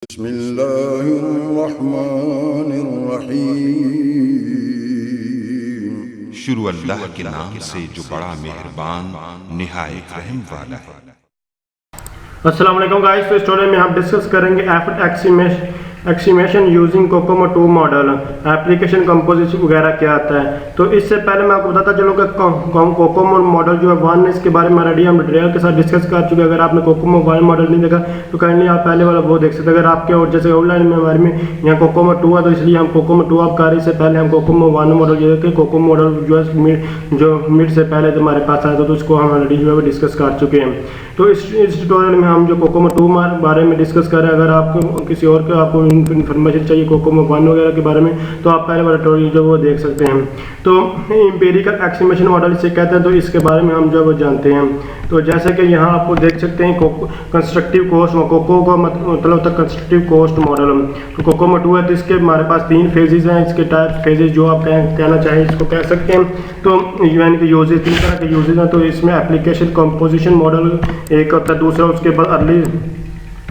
बिस्मिल्लाहिर्रहमानिर्रहीम। शुरू अल्लाह के नाम से जो बड़ा मेहरबान निहायत रहम वाला है। अस्सलाम वालेकुम गाइस। तो स्टोरी में हम डिस्कस करेंगे estimation using COCOMO 2 model, application composition वगैरह क्या आता है। तो इससे पहले मैं आपको बताता चलूँ कि कोकोमो मॉडल जो है 1 इसके बारे में ऑलरेडी हम डिटेल के साथ डिस्कस कर चुके हैं। अगर आपने कोकोमो 1 मॉडल नहीं देखा तो काइंडली आप पहले वाला वो देख सकते हैं। अगर आपके और जैसे ऑनलाइन में हमारे में यहाँ कोकोमो 2 है तो इसलिए हम कोकोमो 2 आप कर रहे, इससे पहले हम कोकोमो 1 मॉडल जो है कोकोमो मॉडल जो है मिड से पहले जो हमारे पास आया था तो उसको हम ऑलरेडी जो है डिस्कस कर चुके हैं। तो इस ट्यूटोरियल में हम जो कोकोमो 2 बारे में डिस्कस कर रहे हैं। अगर आपको किसी और का आपको इन्फॉर्मेशन चाहिए कोकोमो 1 वगैरह के बारे में तो आप पहले वाला ट्यूटोरियल जो वो देख सकते हैं। तो एम्पिरिकल एक्सीमेशन मॉडल इसे कहते हैं, तो इसके बारे में हम जो वो जानते हैं। तो जैसे कि यहाँ आपको देख सकते हैं कंस्ट्रक्टिव कोस्ट कोको का मतलब होता है कंस्ट्रक्टिव कोस्ट मॉडल। तो कोकोमो 2 है तो इसके हमारे पास 3 फेजेज हैं। इसके टाइप फेजेज जो आप कहना चाहें इसको कह सकते हैं। तो यानी कि यूजेज 3 तरह के यूजेज हैं। तो इसमें एप्लीकेशन कंपोजिशन मॉडल एक होता है, दूसरा उसके बाद अर्ली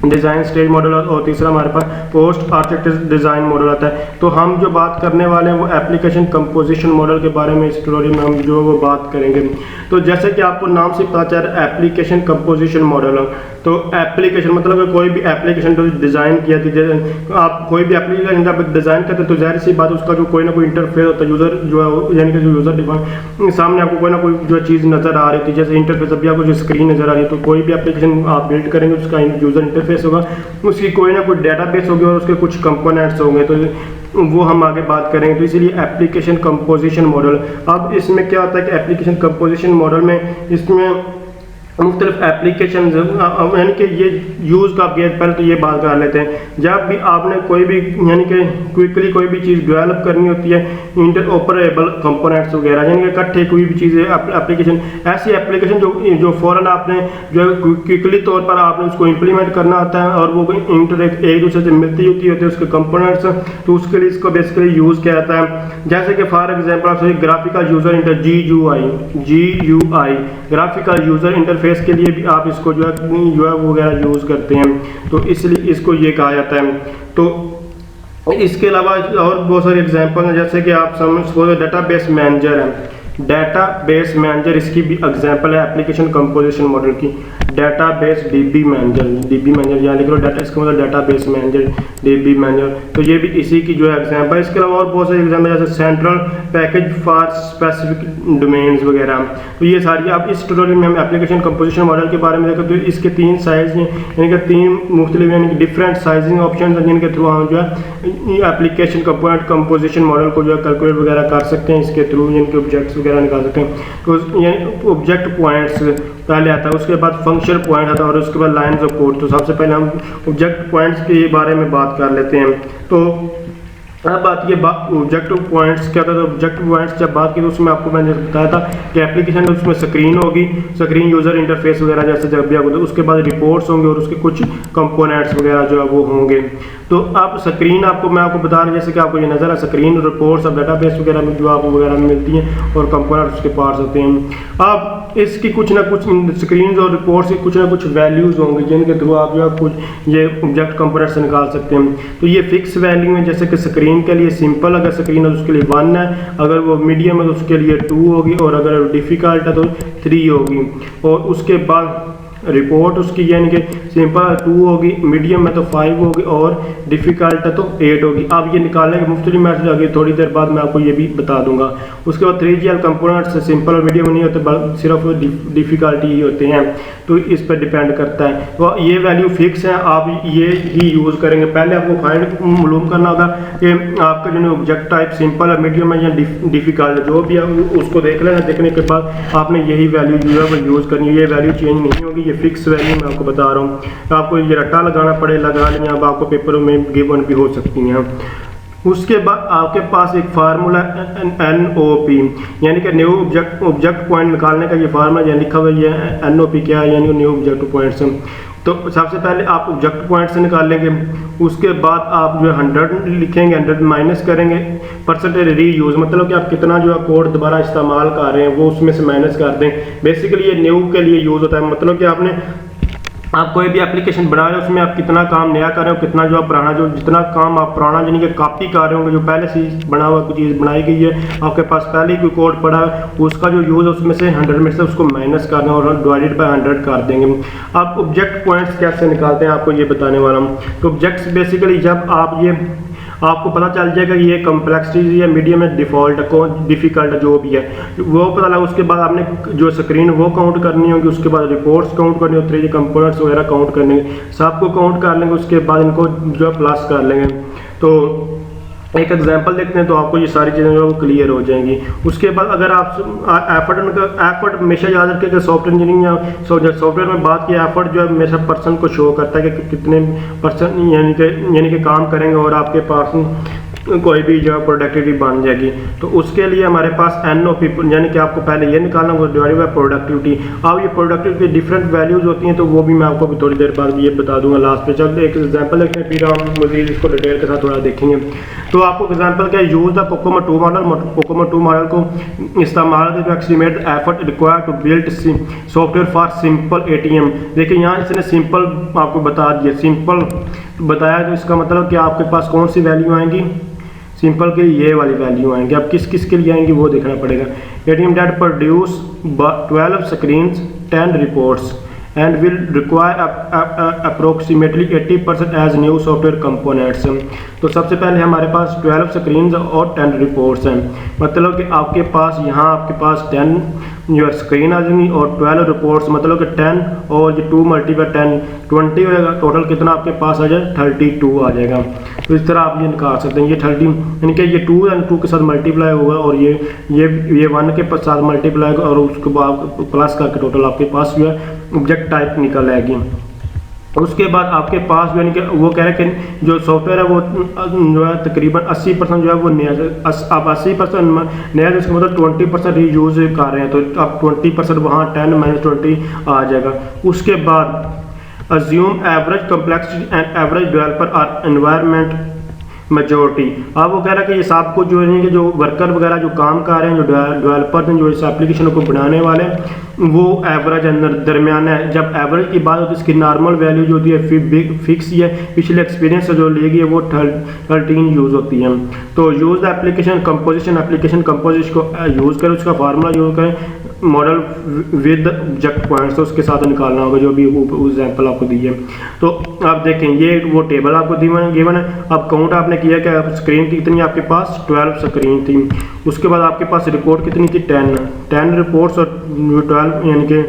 डिज़ाइन स्टेज मॉडल और तीसरा हमारे पास पोस्ट आर्किटेक्चर डिज़ाइन मॉडल आता है। तो हम जो बात करने वाले हैं वो एप्लीकेशन कंपोजिशन मॉडल के बारे में इस ट्यूटोरियल में हम जो वो बात करेंगे। तो जैसे कि आपको नाम से पता चल रहा है एप्लीकेशन कंपोजिशन मॉडल, तो एप्लीकेशन मतलब कोई भी एप्लीकेशन जो डिज़ाइन किया थी, आप कोई भी एप्लीकेशन जब डिज़ाइन करते तो जाहिर सी बात उसका जो कोई ना कोई इंटरफेस होता है, यूज़र जो है यानी कि जो यूज़र डिफाइन सामने आपको कोई ना कोई जो चीज़ नज़र आ रही थी, जैसे इंटरफेस अभी आपको जो स्क्रीन नज़र आ रही है। तो कोई भी एप्लीकेशन आप बिल्ड करेंगे उसका यूज़र इंटरफेस होगा, उसकी कोई ना कोई डेटाबेस होगी और उसके कुछ कंपोनेंट्स होंगे, तो वो हम आगे बात करेंगे। तो इसीलिए एप्लीकेशन कंपोजिशन मॉडल। अब इसमें क्या होता है कि एप्लीकेशन कंपोजिशन मॉडल में इसमें मुख्तलिफ एप्लीकेशन यानी कि ये यूज़ का पहले तो ये बात कर लेते हैं। जब भी आपने कोई भी यानी कि क्विकली कोई भी चीज़ डेवलप करनी होती है, इंटरऑपरेबल कंपोनेंट्स वगैरह यानी कि इकट्ठे कोई भी चीज़ एप्लीकेशन, ऐसी एप्लीकेशन जो फ़ौरन आपने जो क्विकली तौर पर आपने उसको इम्प्लीमेंट करना होता है और वो एक दूसरे से मिलती होती है उसके कंपोनेंट्स, तो उसके लिए इसको बेसिकली यूज़ किया जाता है। जैसे कि फॉर एग्जाम्पल आप graphical user GUI graphical user interface के लिए भी आप इसको जो है वगैरह यूज़ करते हैं, तो इसलिए इसको ये कहा जाता है। तो इसके अलावा और बहुत सारे एग्जांपल हैं, जैसे कि आप समझ डेटाबेस मैनेजर है, डेटाबेस मैनेजर इसकी भी एग्जांपल है एप्लीकेशन कंपोजिशन मॉडल की। डेटाबेस DB मैनेजर यहाँ लिख लो, डाटा इसका मतलब डेटाबेस मैनेजर DB मैनेजर, तो ये भी इसी की जो है एग्जांपल है। इसके अलावा और बहुत सारे एग्जांपल जैसे central package for specific domains वगैरह। तो ये सारी आप इस ट्यूटोरियल में हम एप्लीकेशन कंपोजिशन मॉडल के बारे में देखें तो इसके 3 साइज हैं, यानी कि 3 मुख्तलिफ यानी कि डिफरेंट साइजिंग ऑप्शन हैं जिनके थ्रू हम जो है एप्लीकेशन कंपोनेंट कंपोजिशन मॉडल को जो है कैलकुलेट वगैरह कर सकते हैं। इसके थ्रू यानी कि ऑब्जेक्ट्स वगैरह निकाल सकते हैं। तो यानी ऑब्जेक्ट पॉइंट्स पहले आता है, उसके बाद फंक्शन पॉइंट आता है और उसके बाद लाइन्स ऑफ कोड। तो सबसे पहले हम ऑब्जेक्ट पॉइंट्स के बारे में बात कर लेते हैं। तो अब बात ये ऑब्जेक्ट पॉइंट्स क्या था। तो ऑब्जेक्ट पॉइंट्स जब बात की तो उसमें आपको मैंने बताया था कि एप्लीकेशन उसमें स्क्रीन होगी, स्क्रीन यूज़र इंटरफेस वगैरह जैसे जब भी आपको, तो उसके बाद रिपोर्ट्स होंगे और उसके कुछ कंपोनेंट्स वगैरह जो है वो होंगे। तो अब स्क्रीन आपको मैं आपको बता रहा हूँ, जैसे कि आपको ये नज़र है स्क्रीन, रिपोर्ट्स और डेटाबेस वगैरह में जो आपको वगैरह में मिलती हैं और कंपोनेंट्स उसके पार्ट्स होते हैं। अब इसकी कुछ ना कुछ स्क्रीन और रिपोर्ट्स की कुछ ना कुछ वैल्यूज़ होंगी जिनके थ्रू आप जो है कुछ ये ऑब्जेक्ट कंपोनेंट्स से निकाल सकते हैं। तो ये फिक्स वैल्यू है, जैसे कि स्क्रीन के लिए सिंपल अगर स्क्रीन है तो उसके लिए 1 है, अगर वो मीडियम है तो उसके लिए 2 होगी और अगर डिफ़िकल्ट है तो 3 होगी। और उसके बाद रिपोर्ट उसकी यानी कि सिंपल 2 होगी, मीडियम में तो 5 होगी और डिफ़िकल्ट है तो 8 होगी। अब ये निकालने के मुख्तलिफ मैथड आगे थोड़ी देर बाद मैं आपको ये भी बता दूंगा। उसके बाद 3GL कंपोनेंट्स सिंपल और मीडियम नहीं होते, सिर्फ डिफ़िकल्टी ही होते हैं, तो इस पर डिपेंड करता है। तो ये वैल्यू फिक्स है, आप ये ही यूज़ करेंगे। पहले आपको फाइंड मालूम करना होगा कि आपका जो ऑब्जेक्ट टाइप सिंपल है, मीडियम है या डिफ़िकल्ट, जो भी है उसको देख लेना। देखने के बाद आपने यही वैल्यू जो है वो यूज़ करनी है। ये वैल्यू चेंज नहीं होगी, ये फिक्स वैल्यू मैं आपको बता रहा हूँ। आपको ये रट्टा लगाना पड़े लगा लें, अब आपको पेपरों में गिवन भी हो सकती हैं। उसके बाद आपके पास एक फार्मूला NOP यानी कि न्यू ऑब्जेक्ट पॉइंट निकालने का ये फार्मूला यहाँ लिखा हुआ है। NOP क्या है, यानी न्यू ऑब्जेक्ट पॉइंट्स। तो सबसे पहले आप ऑब्जेक्ट पॉइंट से निकालेंगे, उसके बाद आप जो 100 लिखेंगे, 100 माइनस करेंगे परसेंटेज रीयूज़, मतलब कि आप कितना जो है कोड दोबारा इस्तेमाल कर रहे हैं वो उसमें से माइनस कर दें। बेसिकली ये न्यू के लिए यूज़ होता है, मतलब कि आपने आप कोई भी एप्लीकेशन बना रहे हो उसमें आप कितना काम नया कर रहे हो, कितना जो आप पुराना, जो जितना काम आप पुराना यानी कि कॉपी कर रहे होंगे, जो पहले से बना हुआ कोई चीज़ बनाई गई है, आपके पास पहले ही कोई कोड पड़ा है, उसका जो यूज़ है उसमें से 100 में से उसको माइनस कर दें और डिवाइडेड बाय 100 कर देंगे। आप ऑब्जेक्ट पॉइंट्स कैसे निकालते हैं आपको ये बताने वाला हूँ। तो ऑब्जेक्ट्स बेसिकली जब आप ये आपको पता चल जाएगा कि ये कॉम्प्लेक्सिटी या मीडियम है, डिफ़ॉल्ट है, डिफ़िकल्ट जो भी है वो पता लगा। उसके बाद आपने जो स्क्रीन वो काउंट करनी होगी, उसके बाद रिपोर्ट्स काउंट करनी होती है, कंपोनेंट्स वगैरह काउंट करने, सबको काउंट कर लेंगे, उसके बाद इनको जो प्लस कर लेंगे। तो एक एग्जांपल देखते हैं तो आपको ये सारी चीज़ें जो है वो क्लियर हो जाएंगी। उसके बाद अगर आप एफर्ट हमेशा याद रखें कि सॉफ्टवेयर इंजीनियरिंग या सॉफ्टवेयर में बात की, एफर्ट जो है हमेशा पर्सन को शो करता है कि कितने पर्सन यानी कि काम करेंगे और आपके पास कोई भी जो है प्रोडक्टिविटी बन जाएगी। तो उसके लिए हमारे पास NOP यानी कि आपको पहले ये निकालना होगा डिवाइडेड बाय प्रोडक्टिविटी। अब ये प्रोडक्टिविटी की डिफरेंट वैल्यूज होती हैं तो वो भी मैं आपको भी थोड़ी देर बाद ये बता दूंगा लास्ट पे। चल एक एग्जांपल देखते हैं, फिर हम मज़ीद इसको डिटेल के साथ थोड़ा देखेंगे। तो आपको एग्जांपल क्या है, use the COCOMO 2 model. COCOMO 2 model को इस्तेमाल करके estimate effort required to build software for simple ATM। देखिए यहाँ इसने सिंपल आपको बता दिया, सिंपल बताया, तो इसका मतलब कि आपके पास कौन सी वैल्यू आएंगी, सिंपल के ये वाली वैल्यू आएंगे। अब किस किस के लिए आएंगी वो देखना पड़ेगा। ATM that produce 12 screens, 10 reports and will require approximately 80% as new software components। तो सबसे पहले हमारे पास 12 स्क्रीन्स और 10 रिपोर्ट्स हैं, मतलब कि आपके पास यहाँ आपके पास 10 जो स्क्रीन आ जाएंगी और 12 रिपोर्ट्स, मतलब कि 10 और ये 2 मल्टीप्लाई 10 20 होगा, टोटल कितना आपके पास आ जाए 32 आ जाएगा। तो इस तरह आप ये निकाल सकते हैं। ये 30 यानी कि ये 2 एंड 2 के साथ मल्टीप्लाई होगा और ये 1 के साथ मल्टीप्लाई होगा और उसके बाद प्लस करके टोटल आपके पास जो है ऑब्जेक्ट टाइप निकल आएगी। उसके बाद आपके पास यानी कि वो कह रहे हैं कि जो सॉफ्टवेयर है वो जो है तकरीबन 80% जो है वो नया, अब 80% नया, जिसका मतलब 20% रीयूज कर रहे हैं, तो अब 20% वहाँ 10 - 20 आ जाएगा। उसके बाद assume average complexity and average developer or environment majority। अब वो कह रहा है कि ये सबको जो है कि जो वर्कर वगैरह जो काम कर रहे हैं, जो डेवलपर हैं, जो इस एप्लीकेशन को बनाने वाले हैं, वो एवरेज अंदर दरमियाना है। जब एवरेज की बात होती है इसकी नॉर्मल वैल्यू जो होती है फिक्स ही है, पिछले एक्सपीरियंस से जो लेगी है वो 13 यूज़ होती है। तो use the application composition, application composition को यूज़ करें, उसका फार्मूला यूज़ करें, मॉडल विद ऑब्जेक्ट पॉइंट्स, तो उसके साथ निकालना होगा जो भी एग्जाम्पल आपको दी है। तो आप देखें ये वो टेबल आपको गिवन है। अब काउंट आपने किया कि स्क्रीन कितनी आपके पास 12 स्क्रीन थी। उसके बाद आपके पास रिपोर्ट कितनी थी 10 रिपोर्ट्स और 12 यानी कि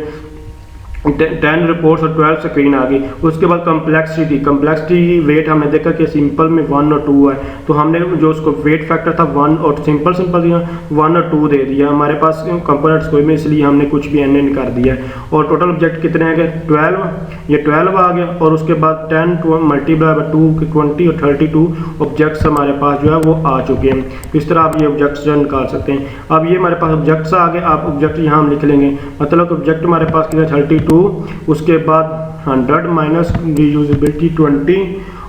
10 रिपोर्ट्स और 12 स्क्रीन आ गई। उसके बाद कम्प्लेक्सिटी वेट हमने देखा कि सिंपल में 1 और 2 है, तो हमने जो उसको वेट फैक्टर था 1 और सिंपल दिया 1 और 2 दे दिया। हमारे पास कंपोनेंट्स कोई में, इसलिए हमने कुछ भी NN कर दिया। और टोटल ऑब्जेक्ट कितने आ गए 12, ये 12 आ गया। और उसके बाद 10 मल्टीप्लाई बाय 2 20 और 32 ऑब्जेक्ट्स हमारे पास जो है वो आ चुके हैं। इस तरह आप ये ऑब्जेक्ट्स जो निकाल सकते हैं। अब ये हमारे पास ऑब्जेक्ट्स आ गए, आप ऑब्जेक्ट यहाँ हम लिख लेंगे, मतलब ऑब्जेक्ट हमारे पास कितने 32, उसके बाद 100 माइनस रीयूजेबिलिटी 20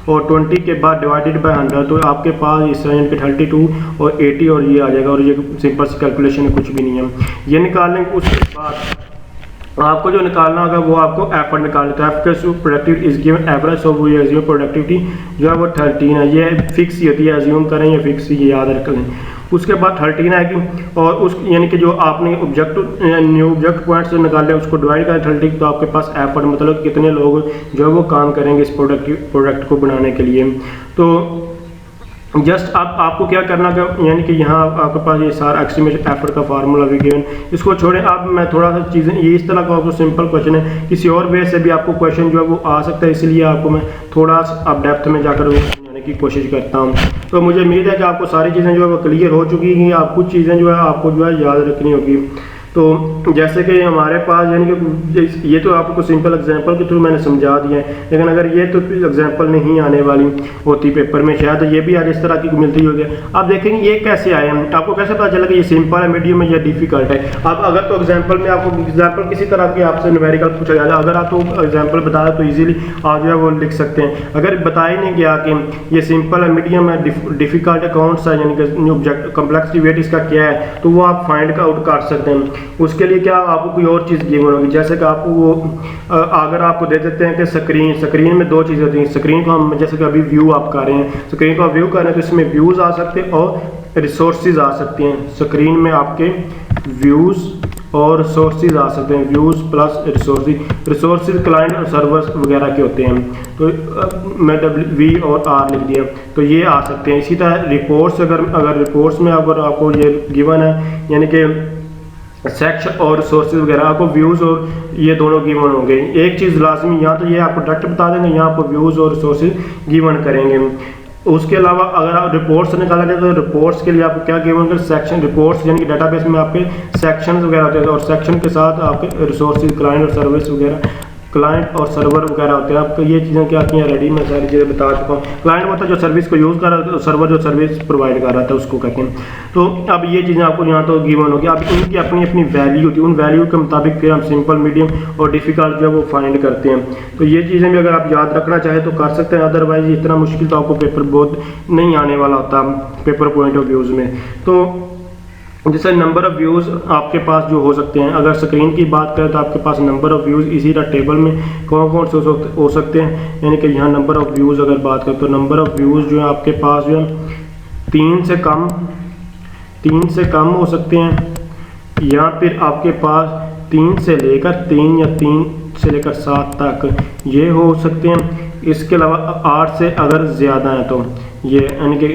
और 20 के बाद डिवाइडेड बाय 100, तो आपके पास इस रेंज पे 32 और 80 और ये आ जाएगा। और ये सिंपल सी कैलकुलेशन है, कुछ भी नहीं है, ये निकाल लेंगे। उसके बाद आपको जो निकालना होगा वो आपको एफर्ट निकालना था। If productivity is given average, so वो ये एज्यूम प्रोडक्टिविटी जो है वो 13 है। ये फिक्स ही होती है, एज्यूम करें ये फिक्स ही, याद रख लें। उसके बाद 13 आएगी और उस यानी कि जो आपने न्यू ऑब्जेक्ट पॉइंट से निकाले उसको डिवाइड करें 30, तो आपके पास एफर्ट मतलब कितने लोग जो है वो काम करेंगे इस प्रोडक्ट को बनाने के लिए। तो जस्ट आपको क्या करना है, यानी कि यहाँ आपके पास ये सारा एस्टिमेटेड एफर्ट का फार्मूला भी गिवन, इसको छोड़ें। अब मैं थोड़ा सा चीज़ें, ये इस तरह का आपको सिंपल क्वेश्चन है, किसी और वे से भी आपको क्वेश्चन जो है वो आ सकता है, इसलिए आपको मैं थोड़ा सा अब डेप्थ में जाकर वो समझाने की कोशिश करता हूँ। तो मुझे उम्मीद है कि आपको सारी चीज़ें जो है वो क्लियर हो चुकी हैं। आप कुछ चीज़ें जो है आपको जो है याद रखनी होगी। तो जैसे कि हमारे पास यानी कि ये तो आपको सिंपल एग्जांपल के थ्रू मैंने समझा दिया है, लेकिन अगर ये तो एग्जांपल नहीं आने वाली होती पेपर में, शायद ये भी आज इस तरह की मिलती होगी। आप देखेंगे ये कैसे आए हैं, आपको कैसे पता चला कि ये सिंपल है, मीडियम है या डिफिकल्ट है। अब अगर तो एग्जाम्पल में आपको एग्जाम्पल किसी तरह की आपसे न्यूमेरिकल पूछा जाए, अगर आप तो एग्जाम्पल बता दें तो ईजिली आप जो है वो लिख सकते हैं। अगर बता ही नहीं गया कि ये सिंपल है, मीडियम है, डिफिकल्ट है, कौन सा यानी कि ऑब्जेक्ट कम्प्लेक्सिटी वेट इसका क्या है, तो वो आप फाइंड आउट कर सकते हैं। उसके लिए क्या आपको कोई और चीज़ गिवन होगी, जैसे कि आपको वो अगर आपको दे देते हैं कि स्क्रीन में दो चीज़ें होती हैं। स्क्रीन को हम जैसे कि अभी व्यू आप कर रहे हैं, स्क्रीन को आप व्यू कर रहे हैं तो इसमें व्यूज़ आ सकते हैं और रिसोर्सेज आ सकती हैं। स्क्रीन में आपके व्यूज़ और रिसोर्सेज आ सकते हैं, व्यूज़ प्लस रिसोर्सेज क्लाइंट और सर्वर्स वगैरह के होते हैं। तो मैं वी और आर लिख दिया, तो ये आ सकते हैं। इसी तरह रिपोर्ट्स, अगर रिपोर्ट्स में अगर आपको ये गिवन है, यानी कि सेक्शन और रिसोर्सेज वगैरह, आपको व्यूज़ और ये दोनों गिवन होंगे। एक चीज़ लाजमी, यहाँ तो ये आपको डायरेक्ट बता देंगे, यहाँ आपको व्यूज़ और रिसोर्सेज गिवन करेंगे। उसके अलावा अगर आप रिपोर्ट्स निकाला जाए तो रिपोर्ट्स के लिए आपको क्या गिवन कर, सेक्शन रिपोर्ट्स यानी कि डाटाबेस में आपके सेक्शंस वगैरह होते हैं और सेक्शन के साथ आपके रिसोर्सेज क्लाइंट और सर्विस वगैरह, क्लाइंट और सर्वर वगैरह होते हैं। आपको ये चीज़ें क्या की हैं रेडी, मैं सारी चीज़ें बता चुका हूँ। क्लाइंट होता है जो सर्विस को यूज़ कर रहा है, सर्वर जो सर्विस प्रोवाइड कर रहा था उसको कहते हैं। तो अब ये चीज़ें आपको यहाँ तो गिवन होगी। अब इनकी अपनी अपनी वैल्यू होती है, उन वैल्यू के मुताबिक फिर हम सिंपल, मीडियम और डिफ़िकल्ट जो है वो फाइंड करते हैं। तो ये चीज़ें भी अगर आप याद रखना चाहें तो कर सकते हैं, अदरवाइज इतना मुश्किल तो आपको पेपर बहुत नहीं आने वाला होता पेपर पॉइंट ऑफ व्यूज़ में। तो जैसे नंबर ऑफ़ व्यूज़ आपके पास जो हो सकते हैं, अगर स्क्रीन की बात करें तो आपके पास नंबर ऑफ़ व्यूज़ इसी तरह टेबल में कौन कौन से हो सकते हैं, यानी कि यहाँ नंबर ऑफ़ व्यूज़ अगर बात करें तो नंबर ऑफ़ व्यूज़ जो है आपके पास जो है 3 से कम हो सकते हैं, या फिर आपके पास 3 से लेकर 3 या 3 से लेकर 7 तक ये हो सकते हैं। इसके अलावा 8 से अगर ज़्यादा हैं तो ये यानी कि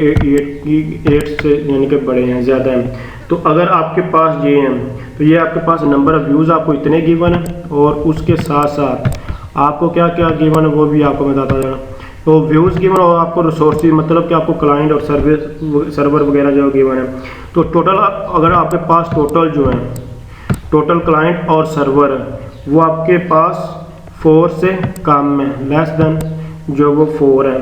8 से यानी कि बड़े हैं, ज़्यादा हैं। तो अगर आपके पास ये हैं तो ये आपके पास नंबर ऑफ़ व्यूज़ आपको इतने गिवन है और उसके साथ साथ आपको क्या क्या गिवन है वो भी आपको बताता जाना। तो व्यूज़ गिवन और आपको रिसोर्सेज, मतलब कि आपको क्लाइंट और सर्वर वगैरह जो गिवन है। तो टोटल अगर आपके पास टोटल जो है, टोटल क्लाइंट और सर्वर वो आपके पास 4 से कम है, लेस देन जो वो 4 है,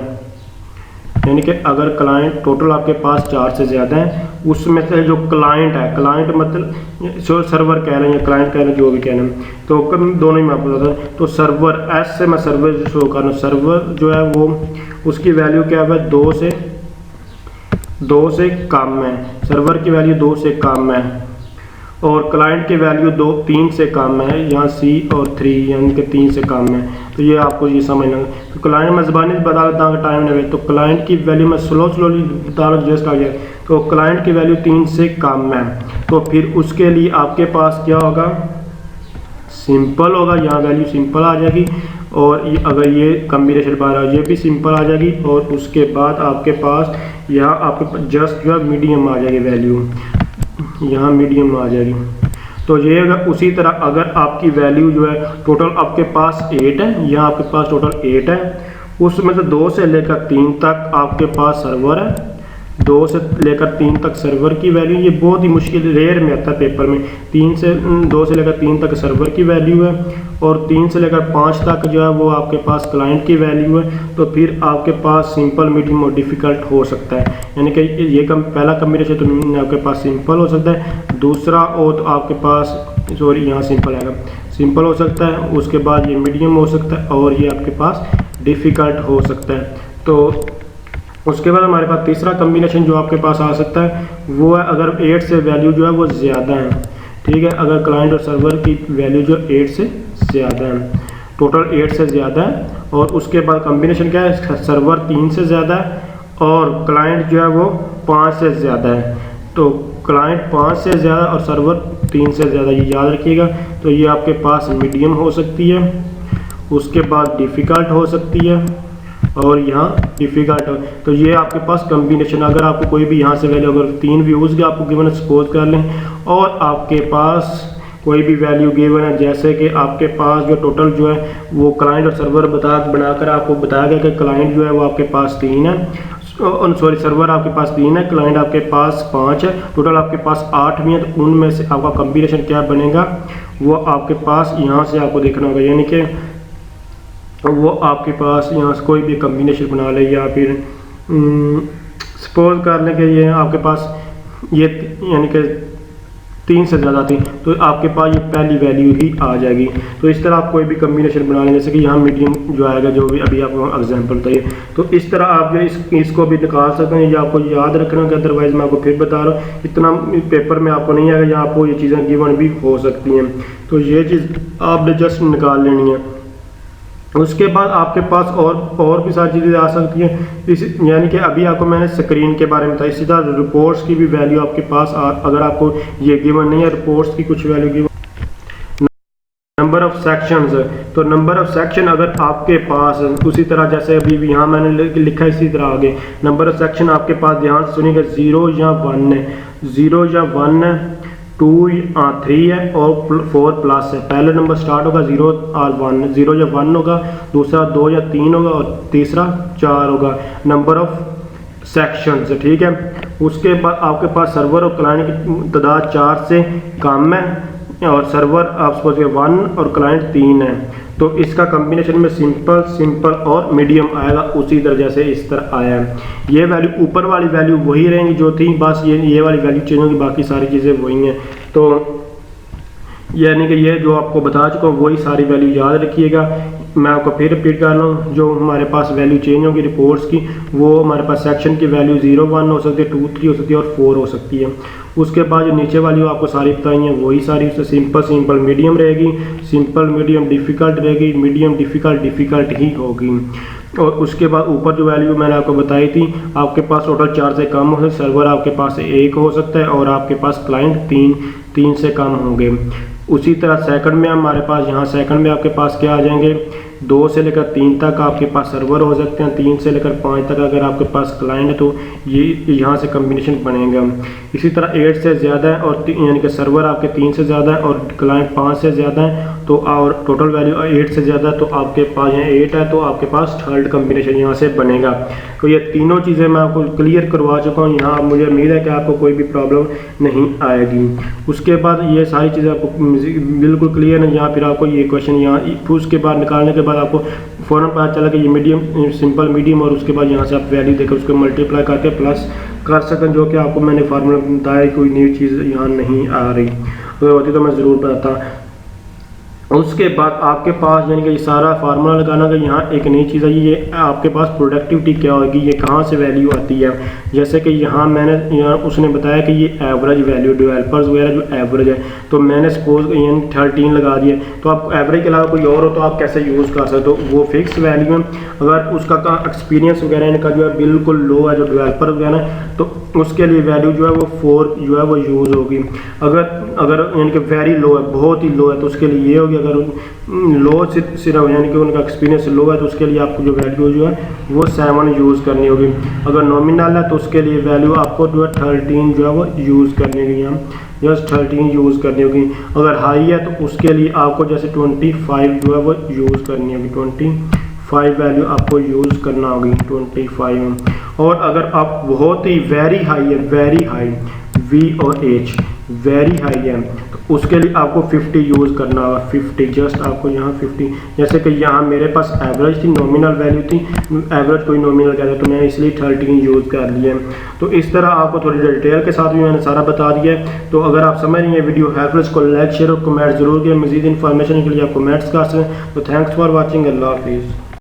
यानी कि अगर क्लाइंट टोटल आपके पास 4 से ज़्यादा है, उसमें से जो क्लाइंट है, क्लाइंट मतलब जो सर्वर कह रहे हैं, क्लाइंट कह रहे हैं, जो भी कह रहे हैं, तो दोनों ही मैं आपको बताता हूँ। तो सर्वर, एस से मैं सर्वर शो कर रहा हूँ। सर्वर जो है वो उसकी वैल्यू क्या है, 2 से कम है, सर्वर की वैल्यू 2 से कम है और क्लाइंट की वैल्यू 3 से कम है, यहाँ C और 3 यानी कि 3 से कम है। तो ये आपको ये समझना है। तो क्लाइंट मैं ज़बानी बता देता हूँ टाइम नहीं, तो क्लाइंट की वैल्यू मैं स्लोली बता रहा हूँ जस्ट आ जाए। तो क्लाइंट की वैल्यू 3 से कम है, तो फिर उसके लिए आपके पास क्या होगा, सिंपल होगा, यहाँ वैल्यू सिंपल आ जाएगी और ये अगर ये कम्बिनेशन बार ये भी सिंपल आ जाएगी और उसके बाद आपके पास यहाँ आपके जस्ट जो है मीडियम आ जाएगी, वैल्यू यहाँ मीडियम आ जाएगी। तो ये अगर उसी तरह अगर आपकी वैल्यू जो है टोटल आपके पास 8 है, यहाँ आपके पास टोटल 8 है, उसमें से 2 से लेकर 3 तक आपके पास सर्वर है, 2 से लेकर 3 तक सर्वर की वैल्यू, ये बहुत ही मुश्किल रेयर में आता है पेपर में। 2 से लेकर 3 तक सर्वर की वैल्यू है और 3 से लेकर 5 तक जो है वो आपके पास क्लाइंट की वैल्यू है। तो फिर आपके पास सिंपल, मीडियम और डिफ़िकल्ट हो सकता है, यानी कि ये पहला कम्बिनेशन तो आपके पास सिंपल हो सकता है, दूसरा और तो आपके पास यहाँ सिंपल आएगा, सिंपल हो सकता है, उसके बाद ये मीडियम हो सकता है और ये आपके पास डिफ़िकल्ट हो सकता है। तो उसके बाद हमारे पास तीसरा कम्बिनेशन जो आपके पास आ सकता है वो है अगर 8 से वैल्यू जो है वो ज़्यादा है, ठीक है, अगर क्लाइंट और सर्वर की वैल्यू जो 8 से ज़्यादा है, टोटल 8 से ज़्यादा है और उसके बाद कम्बिनेशन क्या है, सर्वर 3 से ज़्यादा है और क्लाइंट जो है वो 5 से ज़्यादा है। तो क्लाइंट 5 से ज़्यादा और सर्वर 3 से ज़्यादा, ये याद रखिएगा। तो ये आपके पास मीडियम हो सकती है, उसके बाद डिफ़िकल्ट हो सकती है और यहाँ डिफ़िकल्ट हो। तो ये आपके पास कम्बिनेशन, अगर आपको कोई भी यहाँ से वैल्यू अगर 3 व्यूज़ के आपको गिवन सपोज कर लें और आपके पास कोई भी वैल्यू गिवन है, जैसे कि आपके पास जो टोटल जो है वो क्लाइंट और सर्वर बनाकर आपको बताया गया कि क्लाइंट जो है वो आपके पास 3 है, सॉरी सर्वर आपके पास 3 है, क्लाइंट आपके पास 5 है, टोटल आपके पास 8 भी है। तो उनमें से आपका कम्बिनेशन क्या बनेगा वो आपके पास यहाँ से आपको देखना होगा, यानी कि वो आपके पास यहाँ से कोई भी कम्बिनेशन बना ले, या फिर सपोज कर लें कि ये आपके पास ये यानी कि 3 से ज़्यादा थी तो आपके पास ये पहली वैल्यू ही आ जाएगी। तो इस तरह आप कोई भी कम्बिनेशन बना लें, जैसे कि यहाँ मीडियम जो आएगा, जो भी अभी आपको एग्जांपल बताइए, तो इस तरह आप जो इसको भी निकाल सकते हैं। ये आपको याद रखना है, अदरवाइज मैं आपको फिर बता रहा हूँ, इतना पेपर में आपको नहीं आएगा, या आपको ये चीज़ें गिवन भी हो सकती हैं। तो ये चीज़ आपने जस्ट निकाल लेनी है। उसके बाद आपके पास और भी सारी चीज़ें आ सकती हैं। इस यानी कि अभी आपको मैंने स्क्रीन के बारे में बताया, इसी तरह रिपोर्ट्स की भी वैल्यू आपके पास अगर आपको ये गिवन नहीं है, रिपोर्ट्स की कुछ value given. Number of sections, तो नंबर ऑफ सेक्शन अगर आपके पास उसी तरह जैसे अभी भी यहाँ मैंने लिखा है, इसी तरह आगे नंबर ऑफ सेक्शन आपके पास ध्यान से सुनिएगा 0 या 1 है, 0 या 1 है, 2 3 है और 4 प्लस है। पहला नंबर स्टार्ट होगा 0 और 1, 0 या 1 होगा, दूसरा 2 या 3 होगा और तीसरा 4 होगा। नंबर ऑफ सेक्शंस, ठीक है। उसके बाद आपके पास सर्वर और क्लाइंट की तादाद 4 से कम है, और सर्वर आप सपोज 1 और क्लाइंट 3 है, तो इसका कॉम्बिनेशन में सिंपल और मीडियम आएगा, उसी तरह जैसे इस तरह आया है। ये वैल्यू ऊपर वाली वैल्यू वही रहेंगी जो थी, बस ये वाली वैल्यू चेंज होगी, बाकी सारी चीज़ें वही हैं। तो यानी कि ये जो आपको बता चुका हूँ वही सारी वैल्यू याद रखिएगा। मैं आपको फिर रिपीट कर रहा हूँ, जो हमारे पास वैल्यू चेंज होगी रिपोर्ट्स की, वो हमारे पास सेक्शन की वैल्यू 0 1 हो सकती है, 2 3 हो सकती है और 4 हो सकती है। उसके बाद जो नीचे वाली आपको सारी बताई हैं वही सारी, उससे सिंपल मीडियम रहेगी, सिंपल मीडियम डिफ़िकल्ट रहेगी, मीडियम डिफ़िकल्ट ही होगी। और उसके बाद ऊपर जो वैल्यू मैंने आपको बताई थी, आपके पास टोटल 4 से कम हो सकते, सर्वर आपके पास 1 हो सकता है और आपके पास क्लाइंट 3 से कम होंगे। उसी तरह सेकंड में हमारे पास यहाँ सेकंड में आपके पास क्या आ जाएंगे, 2 से लेकर 3 तक आपके पास सर्वर हो सकते हैं, 3 से लेकर 5 तक अगर आपके पास क्लाइंट है तो ये यहाँ से कम्बिनेशन बनेगा। इसी तरह 8 से ज़्यादा है और यानी कि सर्वर आपके 3 से ज़्यादा है और क्लाइंट 5 से ज़्यादा है, तो और टोटल वैल्यू 8 से ज़्यादा है, तो आपके पास यहाँ 8 है, तो आपके पास थर्ड कम्बिनेशन यहाँ से बनेगा। तो ये तीनों चीज़ें मैं आपको क्लियर करवा चुका हूँ यहाँ, मुझे उम्मीद है कि आपको कोई भी प्रॉब्लम नहीं आएगी। उसके बाद ये सारी चीज़ें आपको बिल्कुल क्लियर है। यहाँ फिर आपको ये क्वेश्चन यहाँ उसके बाद निकालने के बाद आपको फ़ौरन पता चला कि ये मीडियम सिंपल मीडियम, और उसके बाद यहाँ से आप वैल्यू देकर उसको मल्टीप्लाई करके प्लस कर सकें, जो कि आपको मैंने फार्मूला बताया, कोई नई चीज़ यहाँ नहीं आ रही, अगर होती तो मैं ज़रूर बताता। उसके बाद आपके पास यानी कि ये सारा फार्मूला लगाना का यहाँ एक नई चीज़ है, ये आपके पास प्रोडक्टिविटी क्या होगी, ये कहाँ से वैल्यू आती है। जैसे कि यहाँ उसने बताया कि ये एवरेज वैल्यू डेवलपर्स वगैरह जो एवरेज है, तो मैंने सपोज यानी 13 लगा दिए, तो आप एवरेज के अलावा कोई और हो तो आप कैसे यूज़ कर सकते हो, वो फिक्स वैल्यू है। अगर उसका एक्सपीरियंस वगैरह इनका जो है बिल्कुल लो है, जो डेवलपर वगैरह है, तो उसके लिए वैल्यू जो है वो 4 जो है वो यूज़ होगी। अगर यानी कि वेरी लो है, बहुत ही लो है, तो उसके लिए ये होगी। अगर लो सिर्फ यानी कि उनका एक्सपीरियंस लो है, तो उसके लिए आपको जो वैल्यू जो है वो 7 यूज़ करनी होगी। अगर नॉमिनल है तो उसके लिए वैल्यू आपको जो है 13 जो है वो यूज़ करनी होगी, यहाँ जस्ट 13 यूज़ करनी होगी। अगर हाई है तो उसके लिए आपको जैसे 25 जो है वो यूज़ करनी होगी, 25 वैल्यू आपको यूज़ करना होगी 25। और अगर आप बहुत ही वेरी हाई है, वेरी हाई V और H वेरी हाई है, तो उसके लिए आपको 50 यूज़ करना होगा, 50 जस्ट आपको यहाँ 50। जैसे कि यहाँ मेरे पास एवरेज थी, नॉमिनल वैल्यू थी, एवरेज कोई नॉमिनल कहते हैं, तो मैंने इसलिए 13 यूज़ कर लिया। तो इस तरह आपको थोड़ी डिटेल के साथ भी मैंने सारा बता दिया है। तो अगर आप समझ रही हैं वीडियो हेल्पफुल, इसको लाइक शेयर और कमेंट जरूर किया। मज़ीद इन्फॉर्मेशन के लिए आप कमेंट्स कर सकते हैं। तो थैंक्स फॉर वॉचिंग, अल्लाह हाफिज़।